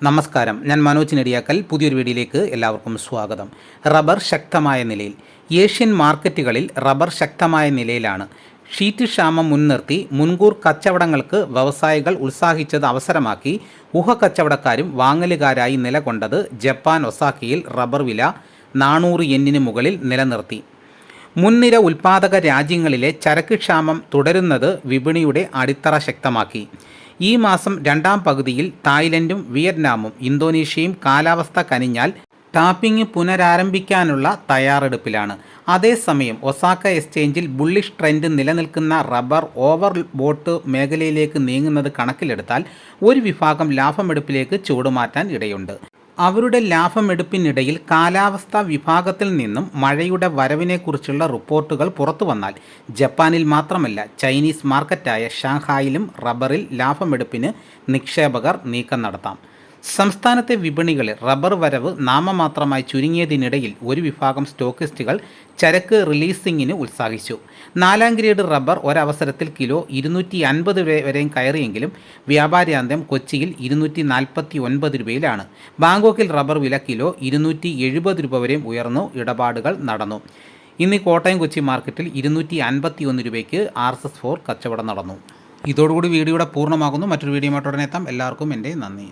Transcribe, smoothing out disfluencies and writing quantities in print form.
നമസ്കാരം, ഞാൻ മനോജ് നെടിയാക്കൽ. പുതിയൊരു വീഡിയോയിലേക്ക് എല്ലാവർക്കും സ്വാഗതം. റബ്ബർ ശക്തമായ നിലയിൽ. ഏഷ്യൻ മാർക്കറ്റുകളിൽ റബ്ബർ ശക്തമായ നിലയിലാണ്. ഷീറ്റ് ക്ഷാമം മുൻനിർത്തി മുൻകൂർ കച്ചവടങ്ങൾക്ക് വ്യവസായികൾ ഉത്സാഹിച്ചത് അവസരമാക്കി ഊഹക്കച്ചവടക്കാരും വാങ്ങലുകാരായി നിലകൊണ്ടത് ജപ്പാൻ ഒസാക്കയിൽ റബ്ബർ വില 400 യെന്നിന് മുകളിൽ നിലനിർത്തി. മുൻനിര ഉൽപ്പാദക രാജ്യങ്ങളിലെ ചരക്ക് ക്ഷാമം തുടരുന്നത് വിപണിയുടെ അടിത്തറ ശക്തമാക്കി. ഈ മാസം രണ്ടാം പകുതിയിൽ തായ്ലൻഡും വിയറ്റ്നാമും ഇന്തോനേഷ്യയും കാലാവസ്ഥ കനിഞ്ഞാൽ ടാപ്പിംഗ് പുനരാരംഭിക്കാനുള്ള തയ്യാറെടുപ്പിലാണ്. അതേസമയം ഒസാക്ക എക്സ്ചേഞ്ചിൽ ബുള്ളിഷ് ട്രെൻഡ് നിലനിൽക്കുന്ന റബ്ബർ ഓവർ ബോട്ട് മേഖലയിലേക്ക് നീങ്ങുന്നത് കണക്കിലെടുത്താൽ ഒരു വിഭാഗം ലാഭമെടുപ്പിലേക്ക് ചുവടുമാറ്റാൻ ഇടയുണ്ട്. അവരുടെ ലാഭമെടുപ്പിനിടയിൽ കാലാവസ്ഥാ വിഭാഗത്തിൽ നിന്നും മഴയുടെ വരവിനെക്കുറിച്ചുള്ള റിപ്പോർട്ടുകൾ പുറത്തു വന്നാൽ ജപ്പാനിൽ മാത്രമല്ല ചൈനീസ് മാർക്കറ്റായ ഷാങ്ഹായിലും റബ്ബറിൽ ലാഭമെടുപ്പിന് നിക്ഷേപകർ നീക്കം നടത്താം. സംസ്ഥാനത്തെ വിപണികളിൽ റബ്ബർ വരവ് നാമമാത്രമായി ചുരുങ്ങിയതിനിടയിൽ ഒരു വിഭാഗം സ്റ്റോക്കിസ്റ്റുകൾ ചരക്ക് റിലീസിങ്ങിന് ഉത്സാഹിച്ചു. 4ാം ഗ്രേഡ് റബ്ബർ ഒരവസരത്തിൽ കിലോ 250 വരെയും കയറിയെങ്കിലും വ്യാപാരാന്ത്യം കൊച്ചിയിൽ 249 രൂപയിലാണ്. ബാങ്കോക്കിൽ റബ്ബർ വില കിലോ 270 രൂപ വരെയും ഉയർന്നു ഇടപാടുകൾ നടന്നു. ഇന്ന് കോട്ടയം കൊച്ചി മാർക്കറ്റിൽ 251 രൂപയ്ക്ക് RSS 4 കച്ചവടം നടന്നു. ഇതോടുകൂടി വീഡിയോയുടെ പൂർണ്ണമാകുന്നു. മറ്റൊരു വീഡിയോയുമായിട്ട് ഉടനെ എത്താം. എല്ലാവർക്കും എൻ്റെ നന്ദി.